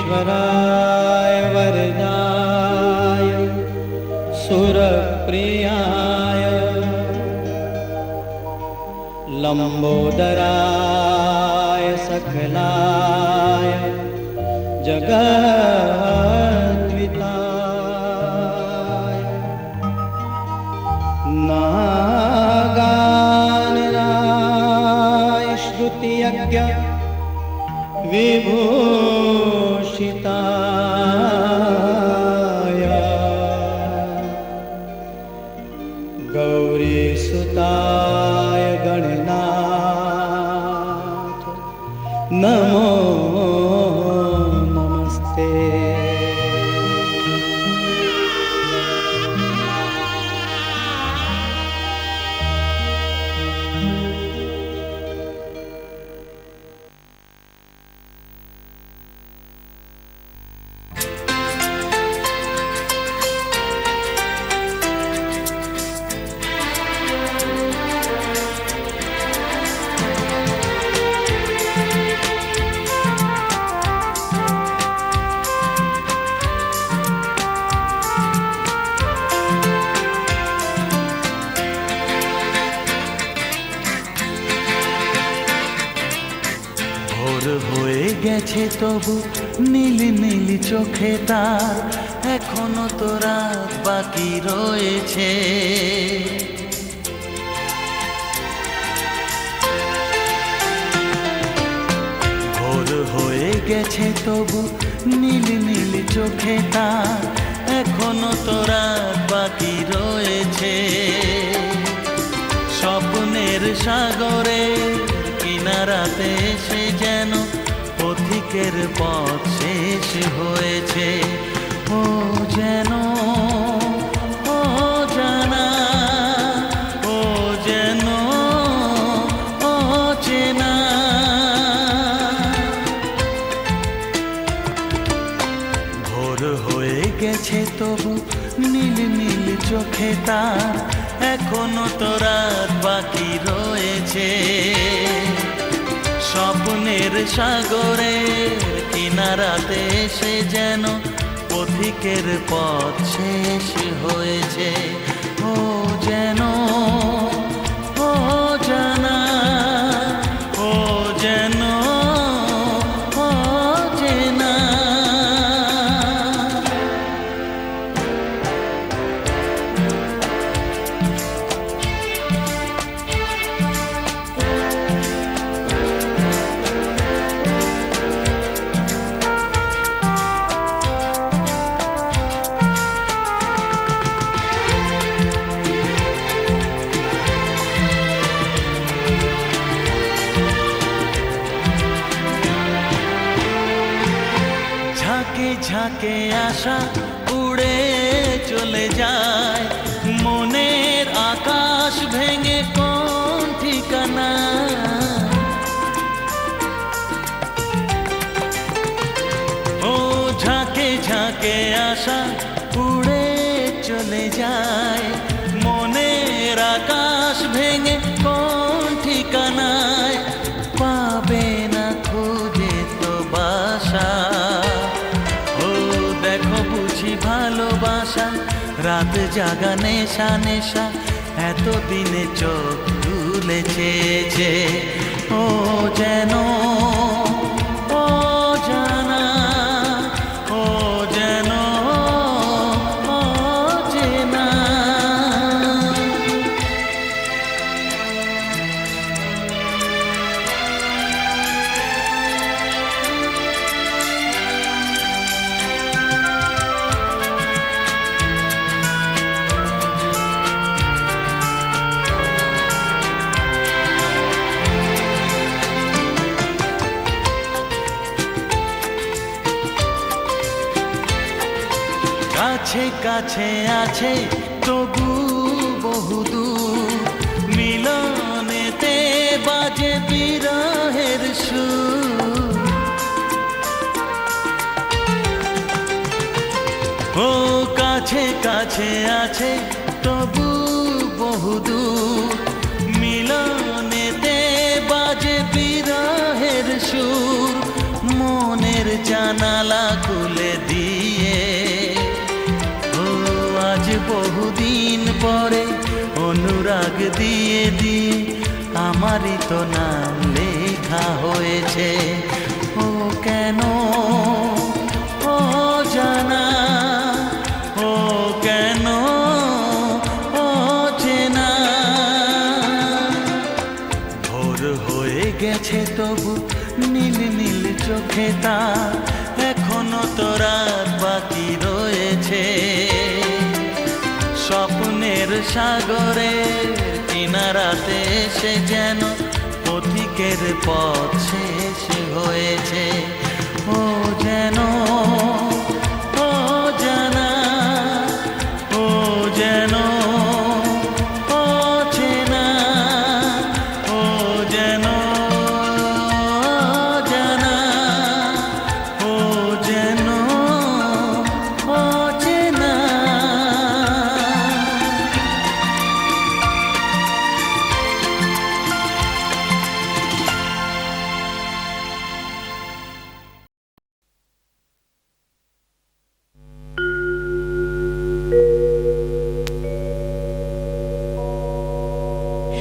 विघ्नेश्वराय वरदाय सुरप्रियाय लंबोदराय सकलाय जगद्विताय नागाननाय श्रुतियज्ञ विभूषिताय गौरीसुताय गणनाथ नमो नमस्ते। হয়ে গেছে তবু নীল নীল চোখে তার এখনো তো রাত বাকি রয়েছে। ভোর হয়ে গেছে তবু নীল নীল চোখে তার এখনো তো রাত বাকি রয়েছে। স্বপ্নের সাগরে কিনারাতে সে যেন পথিকের পথ শেষ হয়েছে। ও যেন ও জানা, ও যেন ও চেনা। ভোর হয়ে গেছে তবু নীল নীল চোখে তার এখনো তো রাত বাকি রয়েছে। স্বপ্নের সাগরে কিনারাতে সে যেন পথিকের পথ শেষ হয়েছে। ও যেন ও জানা, ও যেন ও চেনা। ঝাঁকে ঝাঁকে আশা উড়ে চলে যায় মনের আকাশ ভেঙে কোন ঠিকানা। ও ঝাঁকে ঝাঁকে আশা উড়ে চলে যায় মনের আকাশ ভেঙে কোন ঠিকানায়। পাবে না খুঁজে তো বাসা। ভালোবাসা রাত জাগা নেশা নেশা এতদিনে চোখ তুলেছে যে। ও যেন ও জানা, ও যেন ও চেনা। কাছে কাছে আছে তবু বহুদূর মিলনেতে বাজে বিরহের সুর। ও কাছে কাছে আছে তবু বহুদূর মিলনেতে বাজে বিরহের সুর। জানালা খুলে দিয়ে। ও আজ বহুদিন পরে অনুরাগ দিয়ে দিয়ে আমারই তো নাম লেখা হয়েছে। ও কেন ও জানা, ও কেন ও চেনা। ভোর হয়ে গেছে তবু নীল নীল চোখে তার এখনো তো রাত বাকি রয়েছে। স্বপ্নের সাগরের কিনারাতে এসে যেন পথিকের পথ শেষ হয়েছে। ও যেন ও জানা, ও যেন ও চেনা, ও যেন জানা, ও যেন ও চেনা।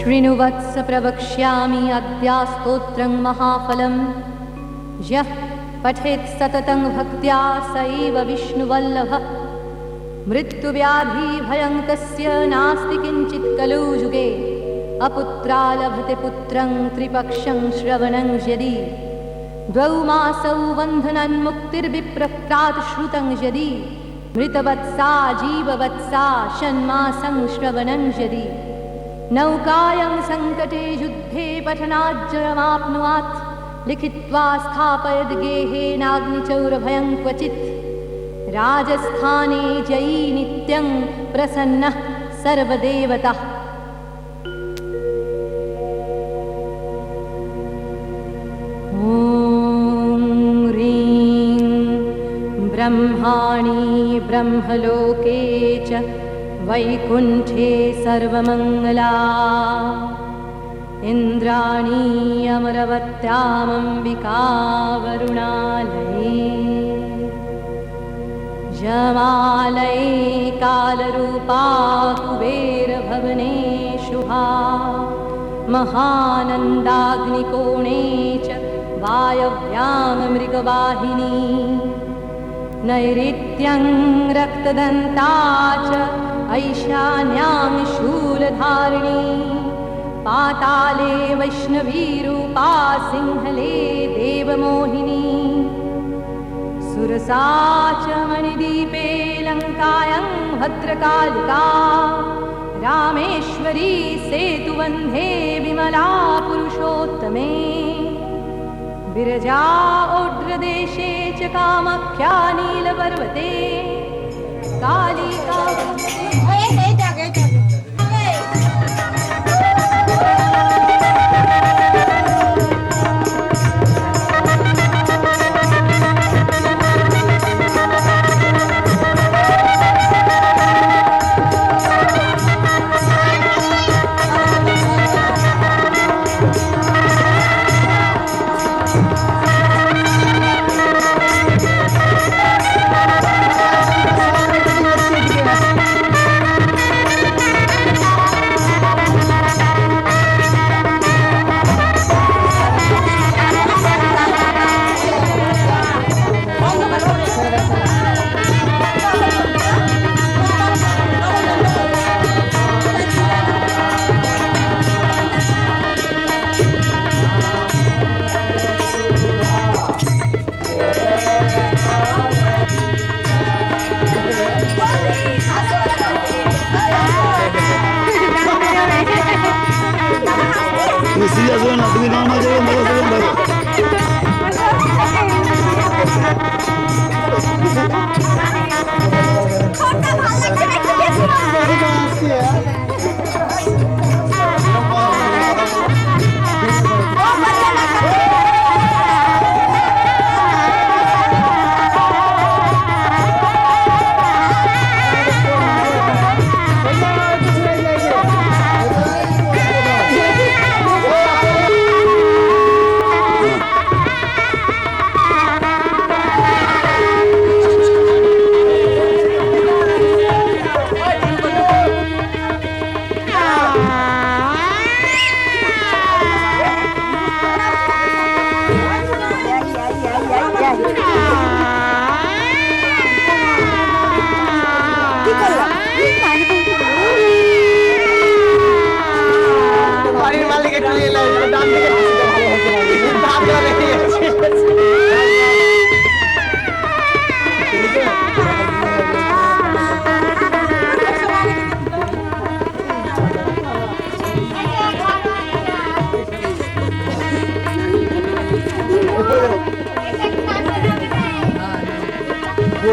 शृणुवत्स प्रवक्ष्यामि अद्या स्तोत्रं महाफलम्। यः पठेत् सततं भक्त्या स एव विष्णुवल्लभः। मृत्युव्याधिभयं तस्य नास्ति किञ्चित् कलौ युगे। अपुत्रा लभते पुत्रं त्रिपक्षं श्रवणं यदि। द्वौ मासौ बन्धनान्मुक्तिर्विप्रक्रात् श्रुतं यदि। मृतवत्सा जीववत्सा षण्मासं श्रवणं यदि। नौकायां सङ्कटे युद्धे पठनाज्जयमाप्नुयात्। लिखित्वा स्थापयद् गेहेनाग्निचौरभयं क्वचित्। राजस्थाने जयी नित्यं प्रसन्नः सर्वदेवतः। ॐ ह्रीं ब्रह्माणि ब्रह्मलोके च वैकुण्ठे सर्वमङ्गला। इन्द्राणी अमरवत्यामम्बिका वरुणालये। जमालये कालरूपा कुबेरभवने शुभा। महानन्दाग्निकोणे च वायव्यां मृगवाहिनी। नैऋत्यं रक्तदन्ता च ऐशान्यां शूलधारिणी। पाताले वैष्णवीरूपा सिंहले देवमोहिनी। सुरसा च मणिदीपे लङ्कायां भद्रकालिका। रामेश्वरी सेतुबन्धे विमला पुरुषोत्तमे। विरजा ओड्रदेशे च कामाख्या नीलपर्वते। कालिका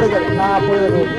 পড়ে যাবে না পড়ে যাবে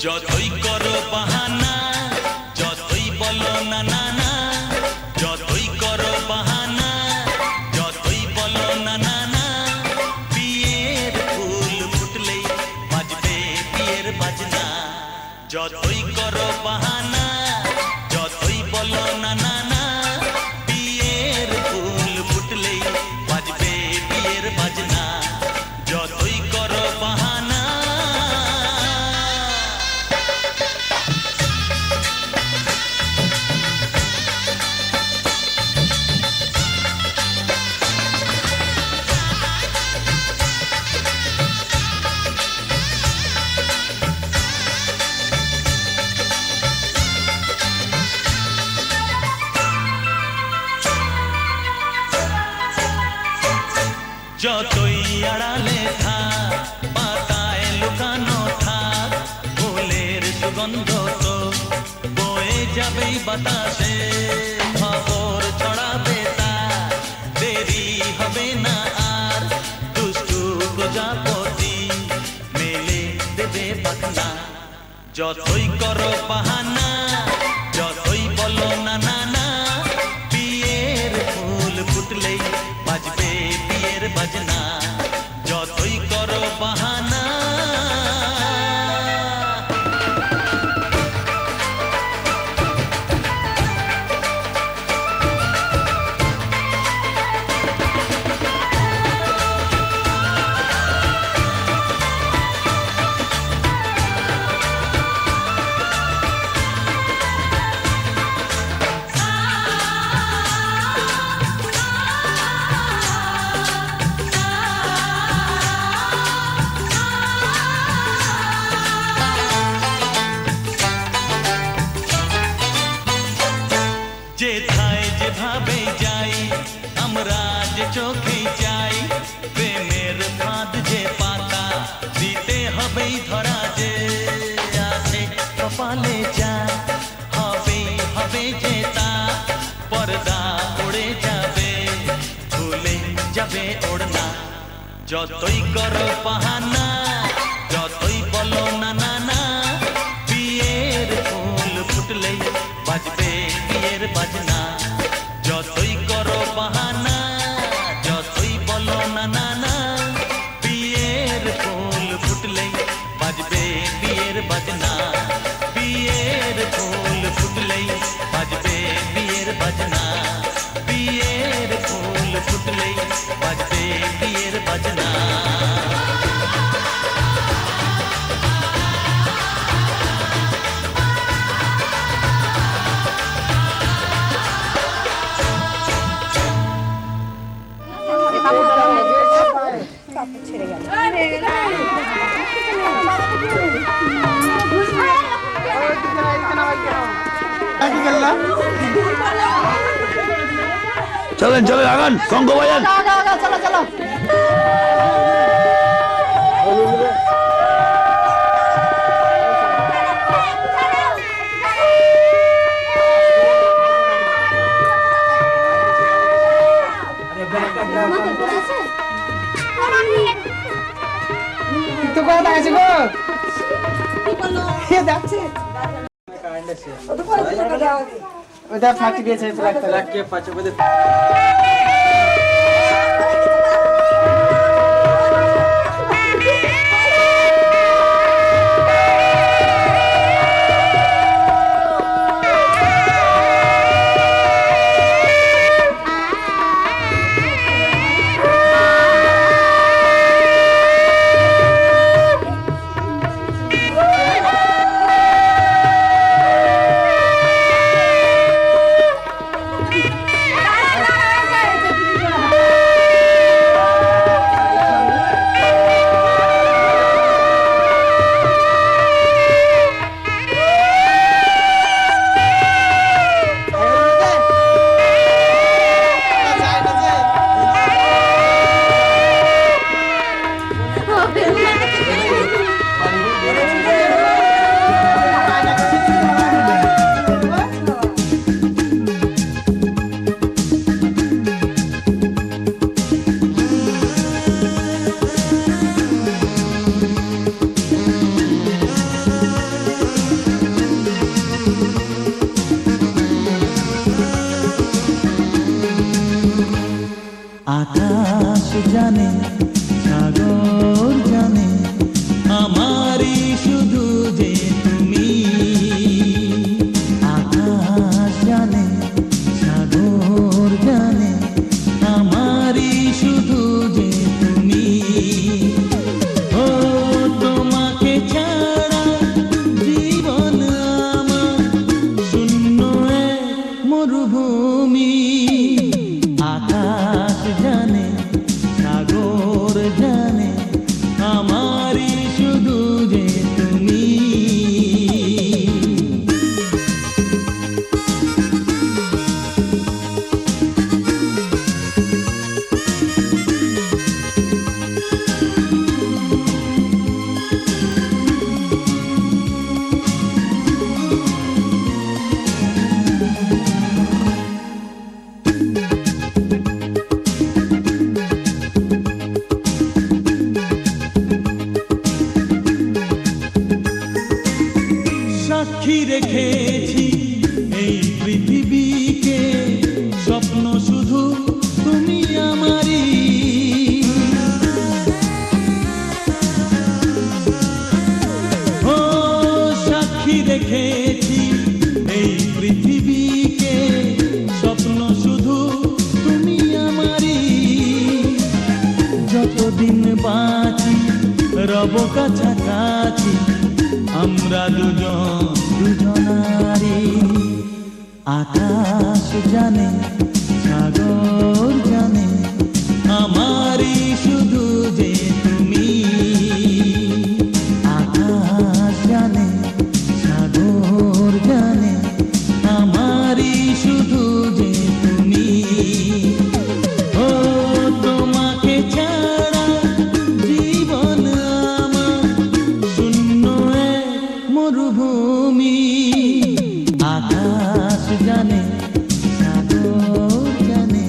যতই করো বাহানা যতই বলো না না না যতই করো বাহানা যতই বলো না না না বিয়ের ফুল ফুটলেই বাজবে বিয়ের বাজনা যতই করো বাহানা যতই বলো না না না বিয়ের ফুল ফুটলেই বাজবে বিয়ের বাজনা যতই করো বাহানা যতই আড়ালে থাক পাতায় লুকানো থাক ফুলের সুগন্ধ তো বয়ে যাবেই বাতাসে খবর ছড়াবে তার দেরি হবে না আর দুষ্টু প্রজাপতি মেলে দেবে পাখনা যতই করো বাহানা যতই বলো না না না বিয়ের ফুল ফুটলেই বাজবে বিয়ের বাজনা যতই করো বাহানা যেথায় যেভাবে যাই আমরা যে চোখে যাই প্রেমের ফাঁদ যে পাতা দিতে হবেই ধরা যে আছে কপালে যা হবে হবে যে তা পর্দা উড়ে যাবে ভুলে যাবে ওড়না যতই করো বাহানা যতই বলো না না না বিয়ের ফুল ফুটলেই বাজবে বিয়ের বাজনা যতই করো বাহানা যতই বলো না না না বিয়ের ফুল ফুটলেই বাজবে বিয়ের বাজনা বিয়ের ফুল ফুটলেই বাজবে বিয়ের বাজনা বিয়ের ফুল ফুটলেই বাজবে বিয়ের বাজনা চলেন চলেন আগান শঙ্খ বাজান চলো চলো তো কথা আছে গো কে যাচ্ছে ওটা ফাটি দিয়েছে ফ্ল্যাগটা লাগিয়ে পাঁচ বদে যতদিন বাঁচি রব কাছাকাছি, আমরা দুজন দুজনারি। আকাশ জানে সাগর জানে আমারই শুধু যে তুমি। আকাশ জানে সাগর জানে আমারই শুধু যে তুমি। ও তোমাকে ছাড়া জীবন আমার শূন্য এক মরুভূমি। আকাশ জানে সাগর জানে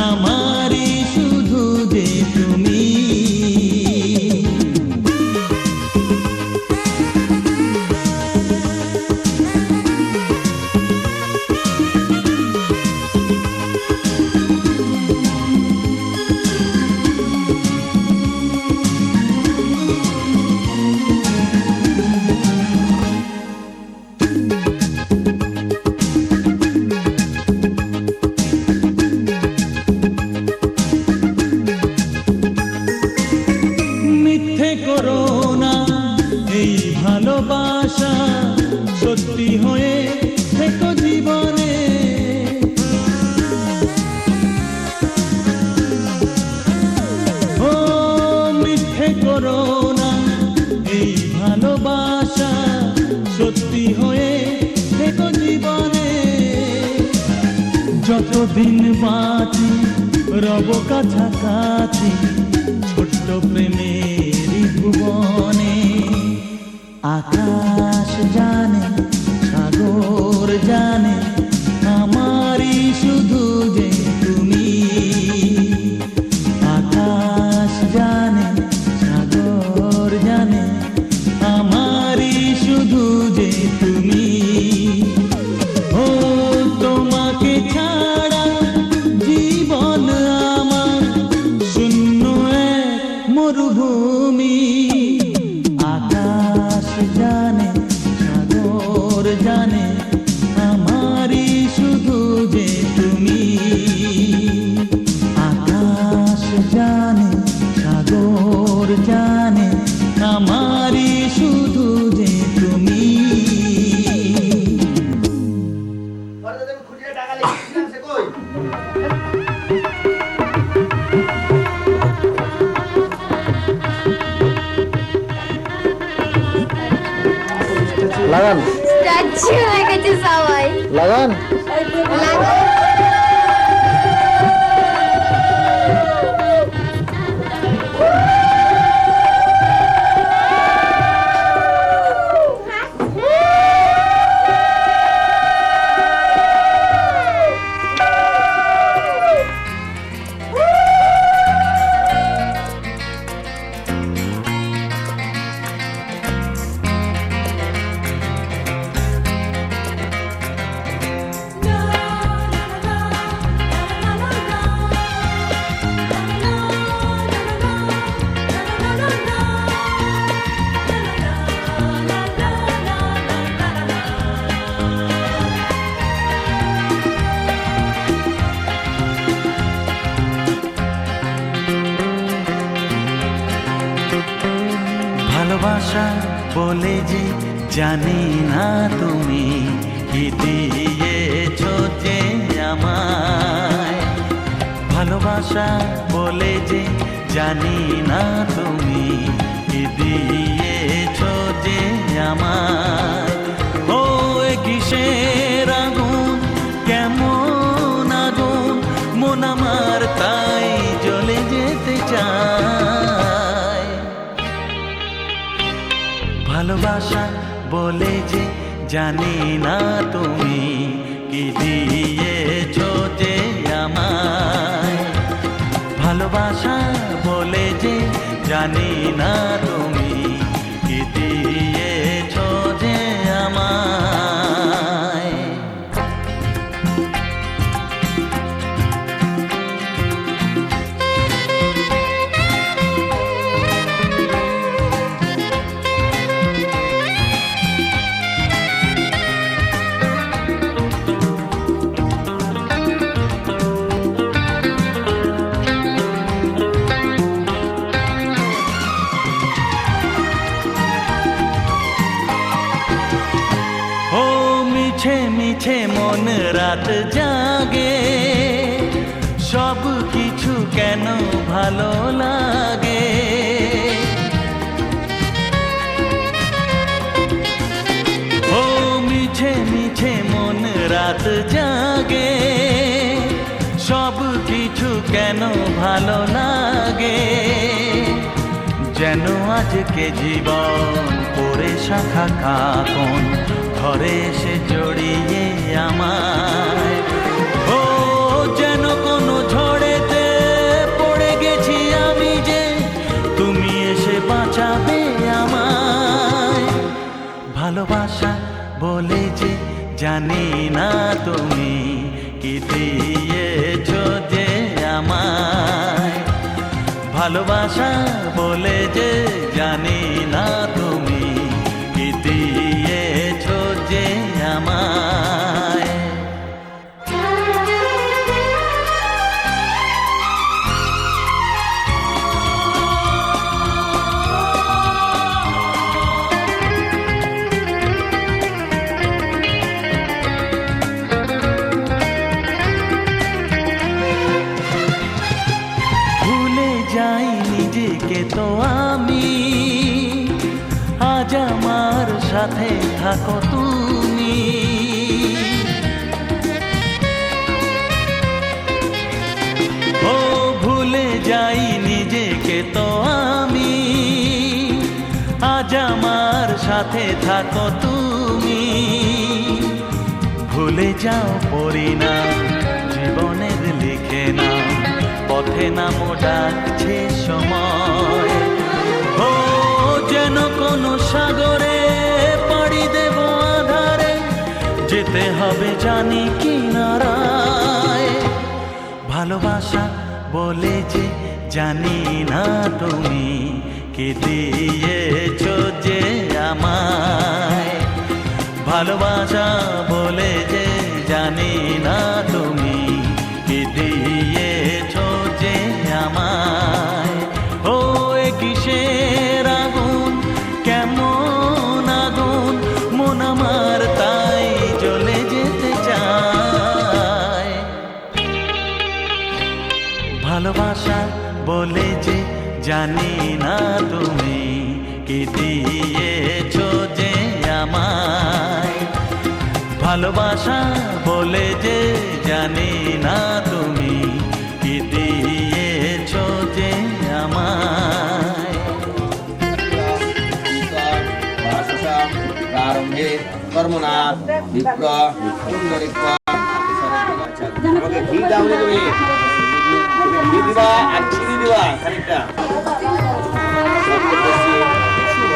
আমারই শুধু যে তুমি। মিথ্যে করো না এই ভালোবাসা, সত্যি হয়ে থেকো জীবনে। ও মিথ্যে করো না এই ভালোবাসা, সত্যি হয়ে থেকো জীবনে। যতদিন বাঁচি রব কাছাকাছি, ছোট্ট প্রেমেরই ভুবনে। আকাশ জানে সাগর জানে আমারই শুধু যে তুমি। আকাশ জানে সাগর জানে আমারই শুধু যে তুমি। ও তোমাকে ছাড়া জীবন আমার শূন্য এক মরুভূমি। আকাশ জানে সাগর জানে আমারই শুধু যে তুমি। আকাশ জানে সাগর জানে আমারই শুধু যে তুমি। লাগান স্ট্যাচু হয়ে গেছে সবাই। লাগান। ভালোবাসা বলে যে জানি না তুমি কি দিয়েছো যে আমায়। ভালোবাসা বলে যে জানি না তুমি কি দিয়েছো যে আমায়। ও কিসের আগুন কেমন আগুন মন আমার তাই জ্বলে যেতে চায়। ভালোবাসা বলে যে জানি না তুমি কি দিয়েছো যে আমায়। ভালোবাসা বলে যে জানি না তুমি কি দিয়েছো যে আমায়। মিছে মন রাত জাগে, সব কিছু কেন ভালো লাগে। ও মিছে মিছে মন রাত জাগে, সব কিছু কেন ভালো লাগে। যেন আজকে জীবন পড়ে শাখা কাকন ঘরে এসে জড়িয়ে আমায়। ও যেন কোনো ঝড়েতে পড়ে গেছি আমি যে, তুমি এসে বাঁচাবে আমায়। ভালোবাসা বলে যে জানি না তুমি কি দিয়েছো যে আমায়। ভালোবাসা বলে যে জানি না তুমি কি দিয়েছো যে আমায়। ভুলে যাই নিজেকে তো আমি, আজ আমার সাথে থাকো তুমি। ও ভুলে যাই নিজেকে তো আমি, আজ আমার সাথে থাকো তুমি। ভুলে যাও পরিণাম জীবনের লিখে না, পথে নামো ডাকছে সময়। ও যেন কোনো সাগরে পাড়ি দেব আধারে, যেতে হবে জানি কিনারায়। ভালোবাসা বলে যে জানি না তুমি কি দিয়েছো যে আমায়। ভালোবাসা বলে যে জানি না তুমি কি দিয়েছো যে আমায়। ও এ কিসের আগুন, কেমন আগুন, মন আমার তাই জ্বলে যেতে চায়। ভালোবাসা বলে যে জানি না তুমি কি দিয়েছো যে আমায়। ভালোবাসা বলে যে জানি না তুমি কি দিয়েছো যে আমায়। প্রারম্ভে কর্মণা বিপ্র সুন্দরিক্ষ। আমাকে ঘি দাও রে তুমি, ঘি দিবা আর চিনি দিবা খানিকটা। শুভ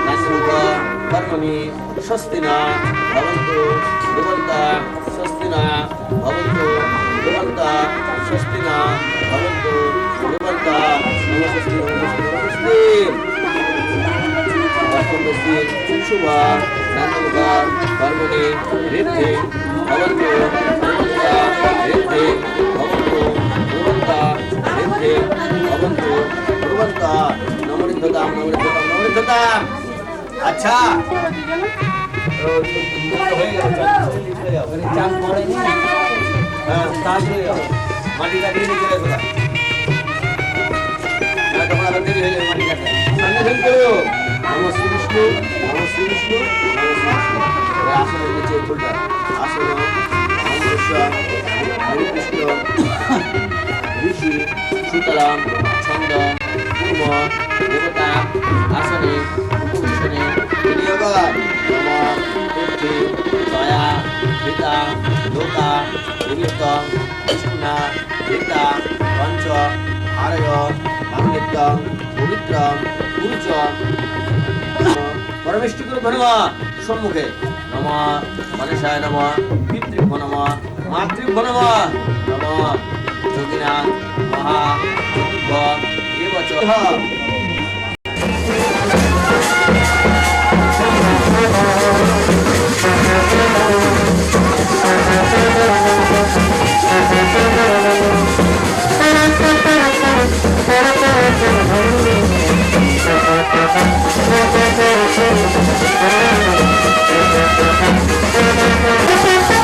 নাশুভ কর্মণি স্বস্তি না ভবন্তু ধ্রুবন্তা, স্বস্তি না ভবন্তু ধ্রুবন্তা, স্বস্তি না ভবন্তু ধ্রুবন্তা। নমস্তে নমস্তে নমস্তে। শুভ নাশুভ কর্মণি ঋদ্ধি ভবন্তু ধ্রুবন্তা, ঋদ্ধি ভবন্তু ধ্রুবন্তা, ঋদ্ধি ভবন্তু ধ্রুবন্তা। নমরিদ্ধতাম নমরিদ্ধতাম নমরিদ্ধতাম। আচ্ছা চান পড়েনি, হ্যাঁ মাটি কাটিয়ে নিয়ে চলে গেলাম। তখন আবার দেরি হয়ে যাবে মাটি কাটা। নমঃ শ্রী বিষ্ণু নমঃ শ্রী বিষ্ণু নমঃ শ্রী বিষ্ণু। আসনের নিচে ফুলটা আসন হরিকৃষ্ণ ঋষি সুতরাং ছন্দ পূর্ব দেবতা আসনে উপবেশনে বিনিয়োগর। নম পৃথ্বী দয়া পিতা লোকা নিমিত্ত বিষ্ণুনা পিতা পঞ্চ হারয় মাঙ্গলিক পবিত্র পুরুষ পরমেষ্টিকুর ভনম সম্মুখে। নম গণেশায় নম, পিতৃভ্য নম, মাতৃভ্য নম। নম যোগিনাথ মহা এবচ। Thank you.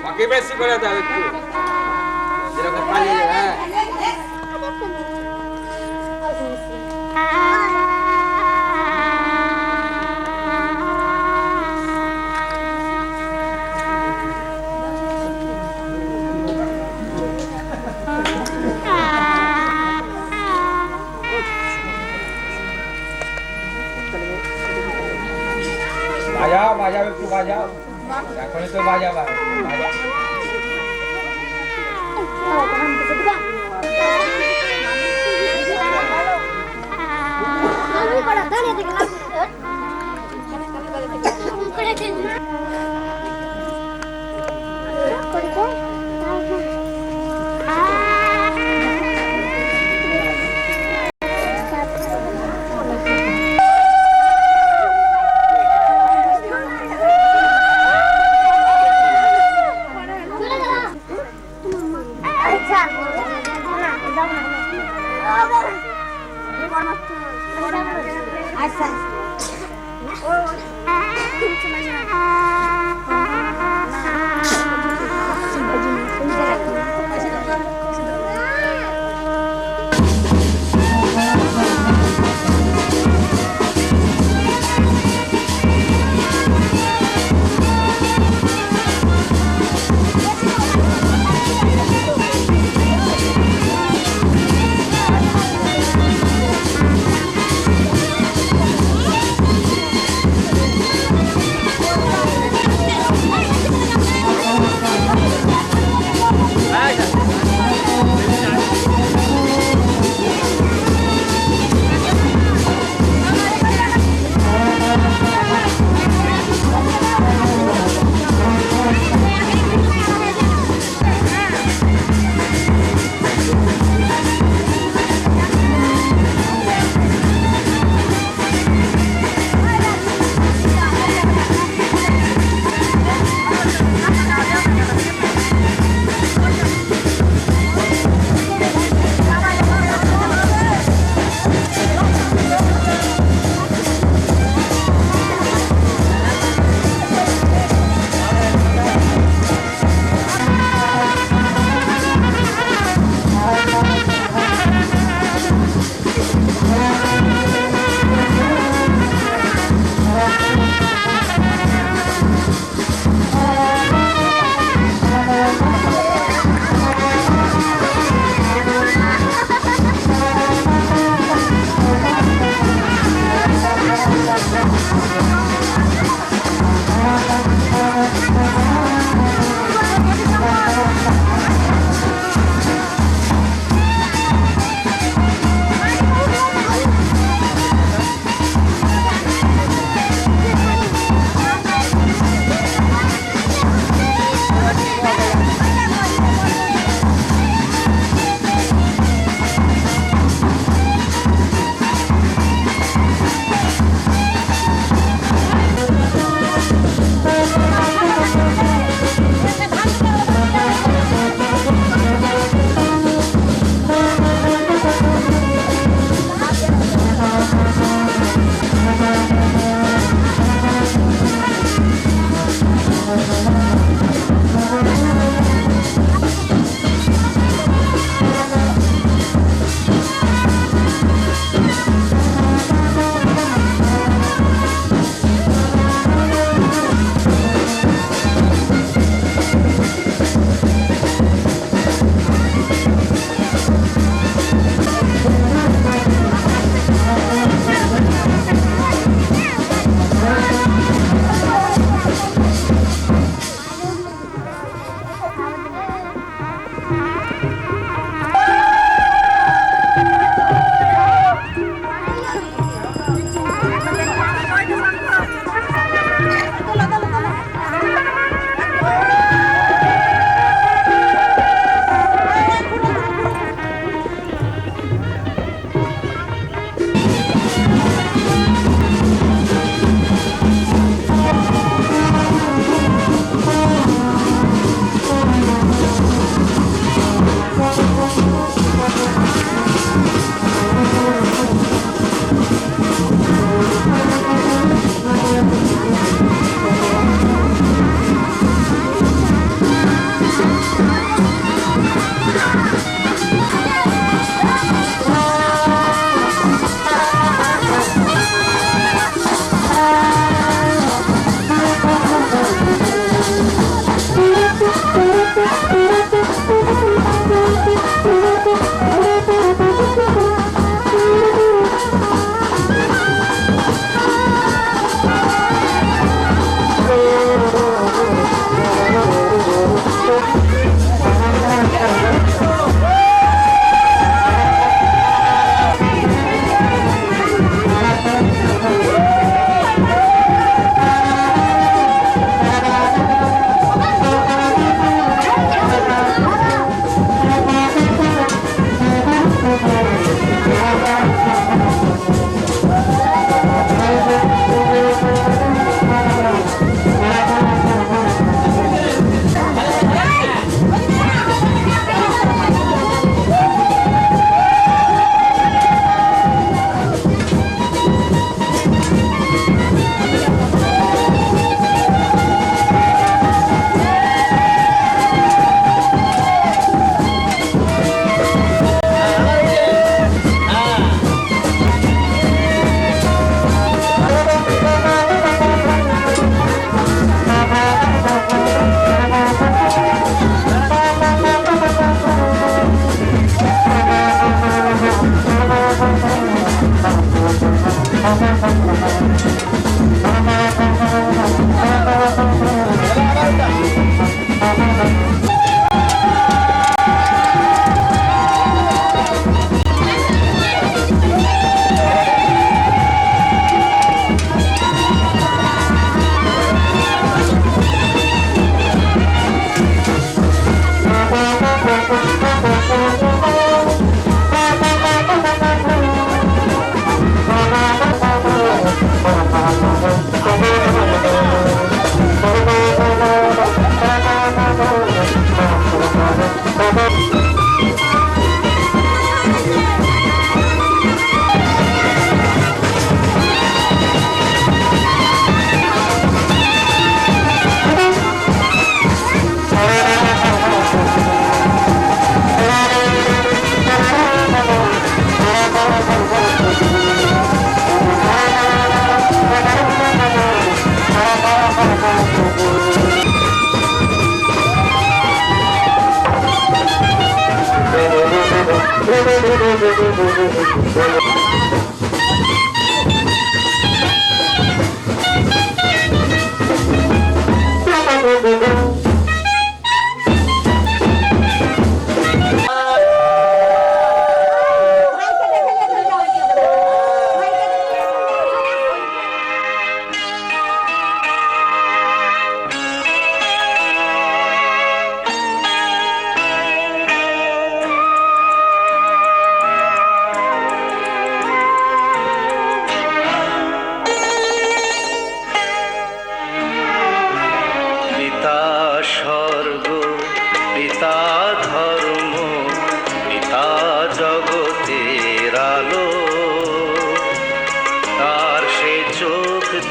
বাকি বেশি করে দাও একটু যেরকম পালিয়ে হ্যাঁ বাজাও একটু বাজাও এখনই তো বাজাবা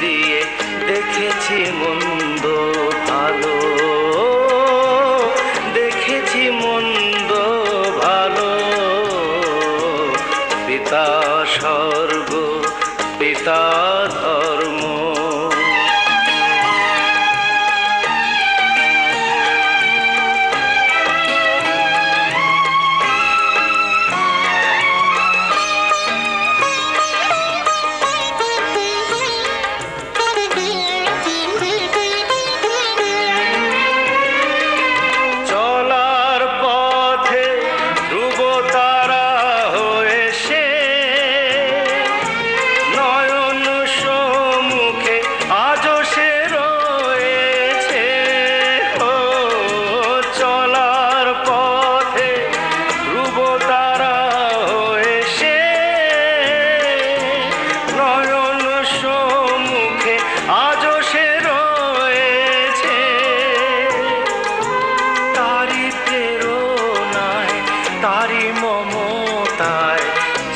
দিয়ে দেখেছি মন্দ ভালো, দেখেছি মন্দ ভালো। পিতা স্বর্গ পিতা ধর্ম, চলার পথে ধ্রুব তারা হয়ে সে নয়ন সম্মুখে আজও সে রয়েছে। ও চলার পথে ধ্রুব তারা হয়ে সে নয়ন সম্মুখে আজও সে রয়েছে। তারি প্রেরণায় তারি মমতায়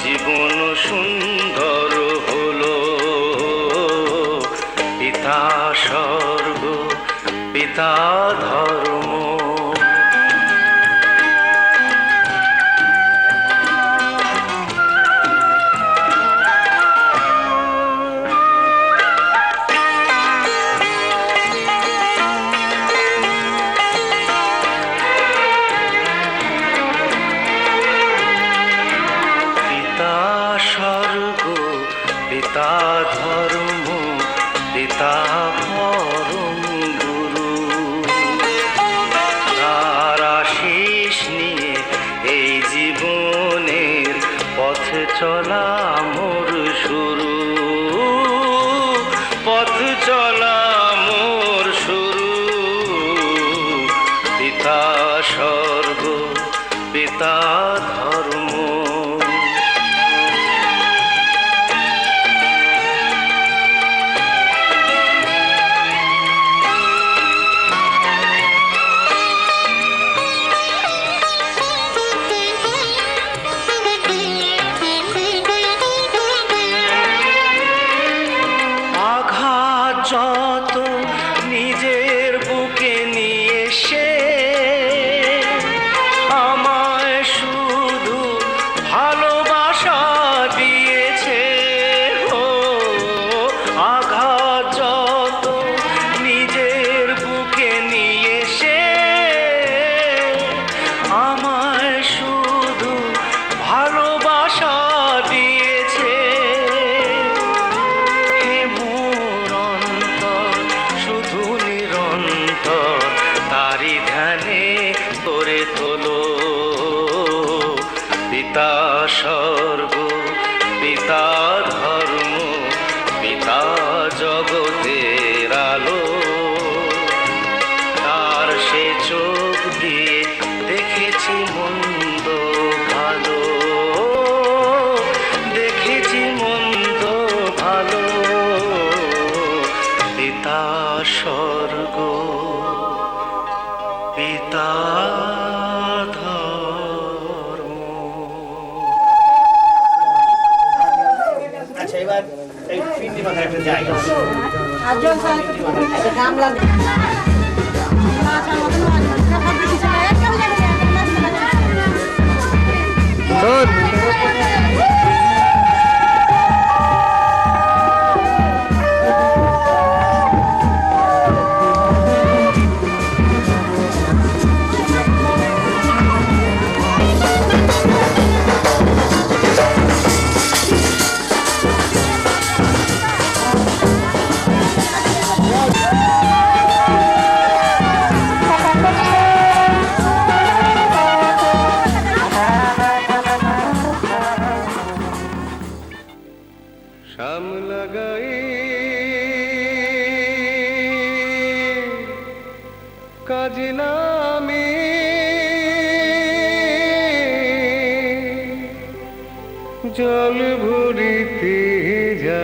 জীবন সুন্দর হলো। পিতা স্বর্গ পিতা ধর্ম, পিতা স্বর্গ পিতা ধর্ম পিতা পরম গুরু। তার আশিস নিয়ে এই জীবনের পথ চলা মোর শুরু, পথ চলা মোর শুরু। পিতা স্বর্গ পিতা ধর্ম, আঘাত যত নিজের বুকে নিয়ে সে আমায় শুধু ভালোবাসা দিয়েছে। ও আঘাত যত নিজের বুকে নিয়ে সে আমায় শুধু ভালোবাসা দিয়েছে। হে মোর অন্তর শুধু নিরন্তর তারি ধ্যানে করে তোলো। পিতা স্বর্গ পিতা ধর্ম পিতা জগতের আলো। তার সে চোখ দিয়ে দেখেছি মন্দ ভালো, দেখেছি মন্দ ভালো। পিতা স্বর্গ পিতা ধর্ম। আচ্ছা এবার এই পিন্ডি মাথায় একটা জায়গা শাম লাগাই কাজ নামে জল ভরিতে যা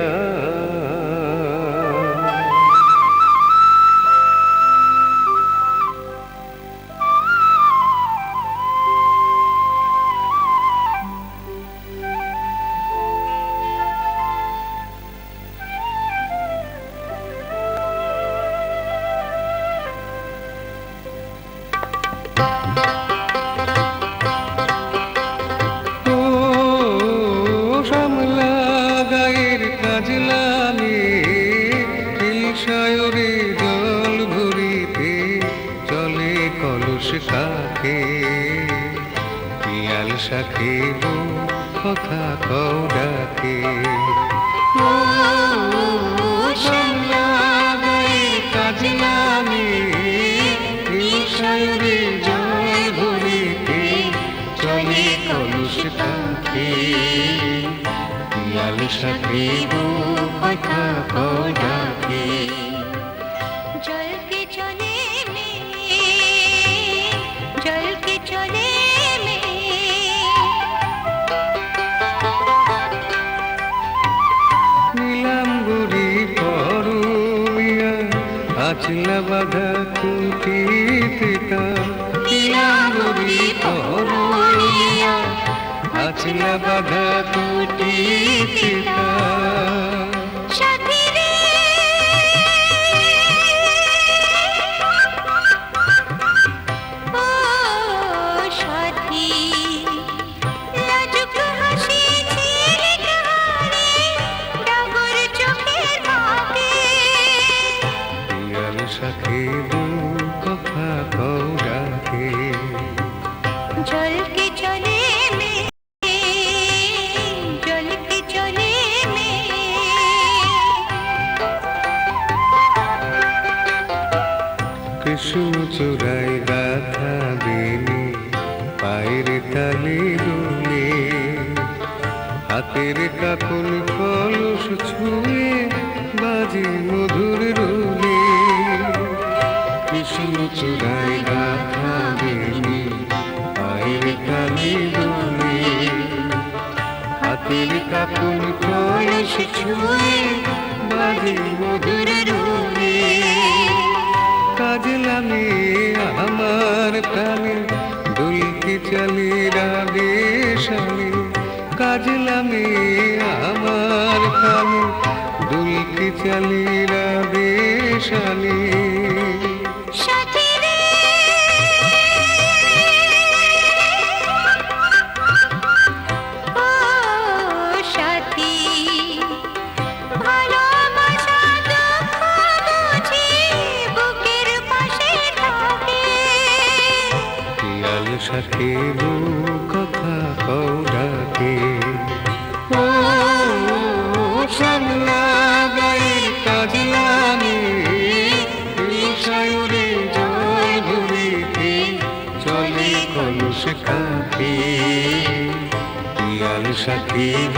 সাকিব কথা কও ডাকে শামলা গায়ের কাজে নামে সায়রে জল ভরিতে চলে কলুষ কাঁখে লাল সাকিব কথা কও ডাকে जल के चले में जल के चले में নীলাম্বরী পরমিয়া আচলা বাধা কুটিতে নীলাম্বরী পরমিয়া আচলা বাধা কুটিতে সাথী রে ও সাথী লাজুক হাসি ঝিলিক হারে ডাগর চোখের ভাবে পিয়াল সাকিব কথা কও ডাকে जल के चले में जल के चले में কৃষ্ণ চূড়ায় গাথা বেনি পায়ের তালে দুলে হাতের কাকুন কলস ছুঁয়ে বাজে মধুর রুলে কৃষ্ণ চূড়ায় গাথা বেনি পায়ের তালে দুলে হাতের কাকুন কলস ছুঁয়ে বাজে মধুর রুলে কাজলামে আমার প্রাণে দুলকি চলে রাবে শানে কাজলামে আমার প্রাণে দুলকি চলে রাবে শানে সাথী রে ও সাথী ভালোবাসা দুঃখ বুঝি বুকের পাশে থাকে পিয়াল সাকিব কথা কও ডাকে ও শামলা গায়ের কাজলামে সায়রে জল ভরিতে চলে কলুষ কাঁখে পিয়াল সাকিব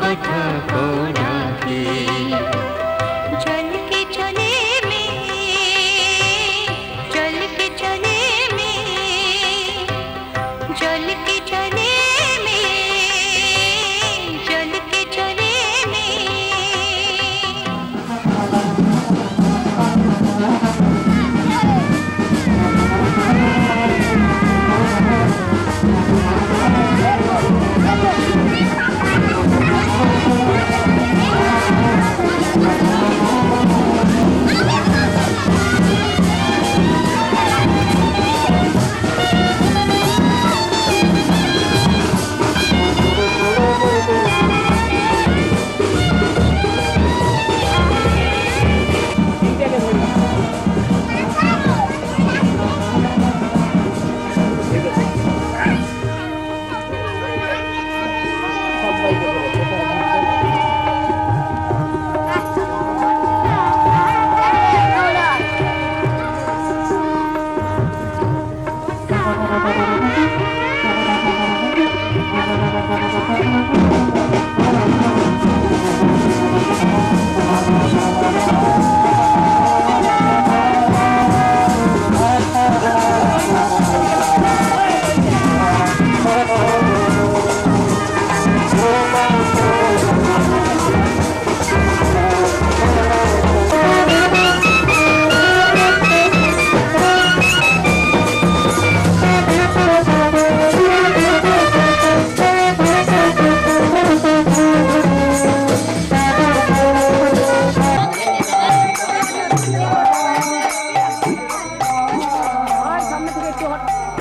কথা কও ডাকে जल के चले में जल के चले में जल के चले में जल के चले में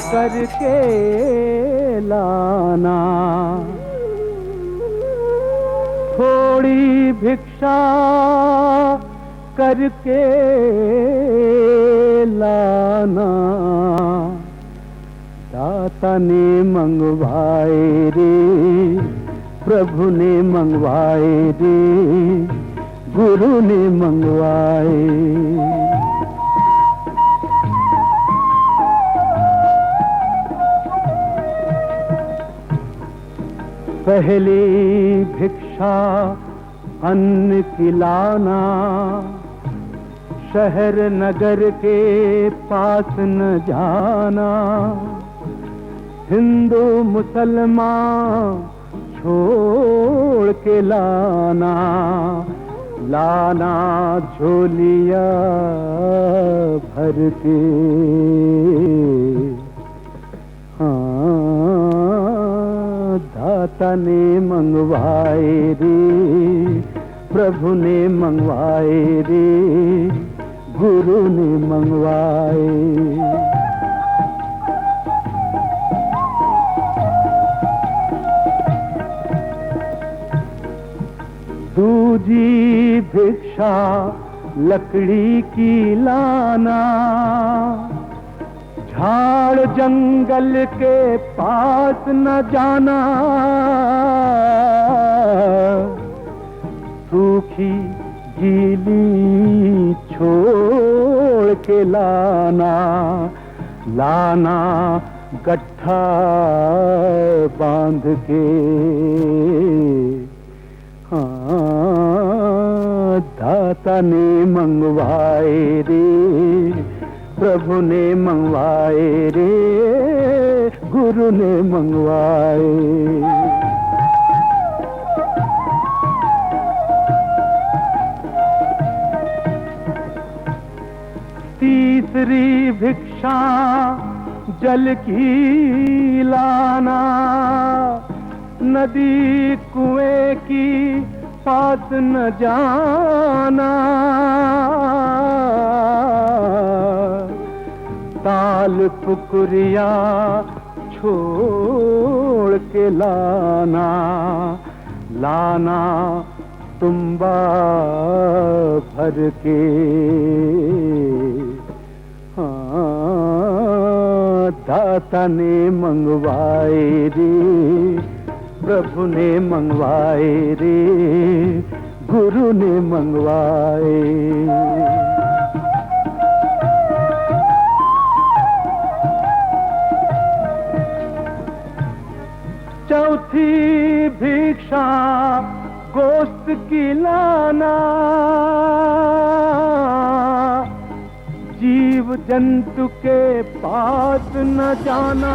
करके लाना थोड़ी भिक्षा करके लाना दाता ने मंगवाए रे, प्रभु ने मंगवाए रे, गुरु ने मंगवाए। पहली भिक्षा अन्न की लाना, शहर नगर के पास न जाना। हिंदू मुसलमान छोड़ के लाना, लाना झोलिया भर के। हाँ, दाता ने मंगवाए रे, प्रभु ने मंगवाए रे, गुरु ने मंगवाए। दूजी भिक्षा लकड़ी की लाना, झाड़ जंगल के पास न जाना। सूखी गीली छोड़ के लाना, लाना गट्ठा बांध के। हाँ, दाता ने मंगवाए रे, प्रभु ने मंगवाए रे, गुरु ने मंगवाए। तीसरी भिक्षा जल की लाना, नदी कुएं की पास न जाना। ताल पुकुरिया छोड़ के लाना, लाना तुम्बा भर के। हाँ, दाता ने मंगवाए रे, प्रभु ने मंगवाए रे, गुरु ने मंगवाए। चौथी भिक्षा गोश्त की लाना, जीव जंतु के पास न जाना।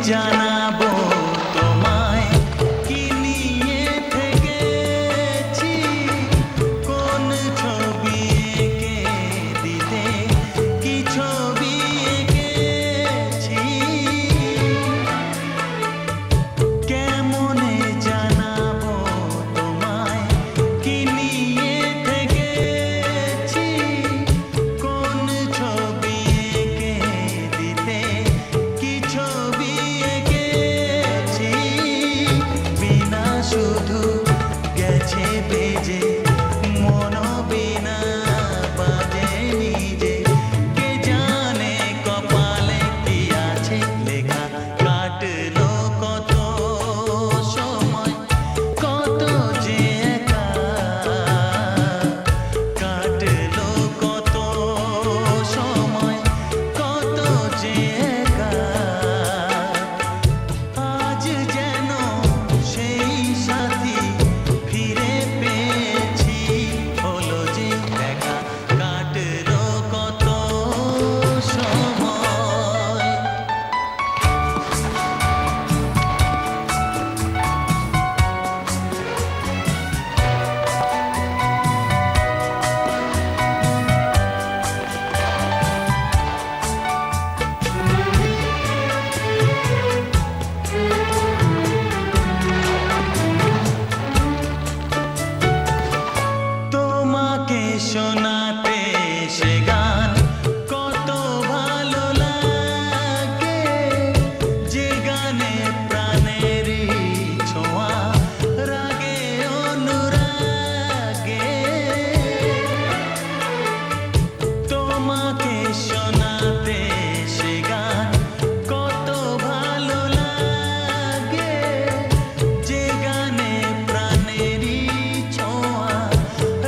জানাবো তোমায় কি নিয়ে থেকেছি, কোন ছবি এঁকে দিতে কি ছবি এঁকেছি, কেমনে জানাবো তোমায় কি নিয়ে থেকেছি, কোন ছবি এঁকে দিতে কি ছবি এঁকেছি, বিনা শুধু গেছে বেজে মন বিনা বাজে নিজে, কে জানে কপালে কি আছে লেখা, কাটলো কত সময় কত যে একা, কাটলো কত সময় কত যে একা, আজ যেন সেই সাথী ফিরে পেয়েছি, হলো যে দেখা, কাটলো কত সময়। তোমাকে শোনাতে সে গান কত ভালো লাগে, যে গানে প্রাণের ছোঁয়া রাগে অনুরাগে, তোমাকে শোনাতে সে গান কত ভালো লাগে, যে গানে প্রাণের ছোঁয়া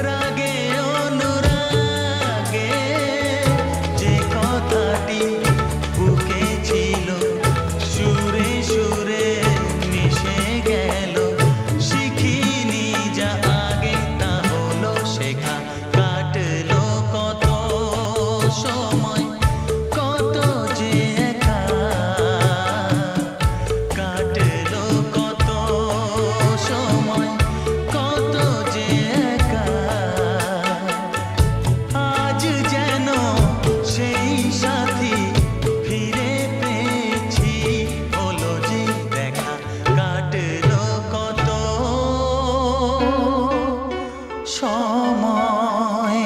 রাগে অনুরাগে, যে কথাটি বুকে ছিল সুরে সুরে মিশে গেল, শিখিনি যা আগে তা হলো শেখা, কাটলো কত সময় কত যে একা, কাটলো কত সময় কত যে একা, আজ যেন সেই সাথী ফিরে পেয়েছি, হলো যে দেখা, কাটলো কত সময়।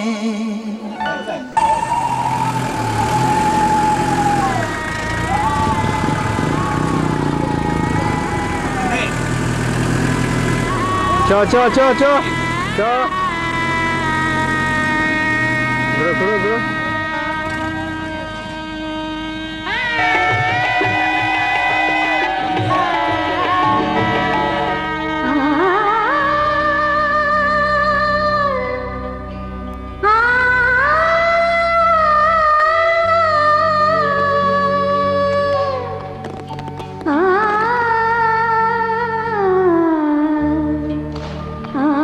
চ চ চ চ চ, ঘুরো ঘুরো ঘুরো। Ah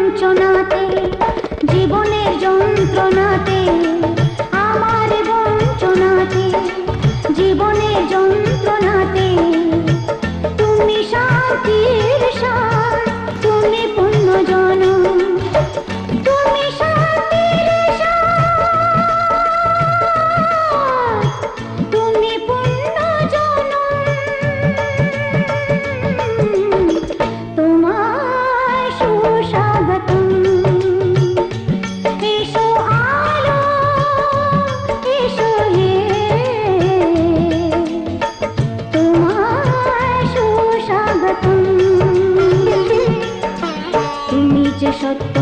বঞ্চনাতে, জীবনের যন্ত্রণাতে, আমার বঞ্চনাতে, জীবনের যন্ত্রণাতে, তুমি শান্তির সার, তুমি পুণ্য জনম, তুমি শান্তির সার, তুমি পুণ্য জনম, তোমায় সুস্বাগতম। এসো আলো, এসো হে, তোমায় সুস্বাগতম। তুমি যে সত্য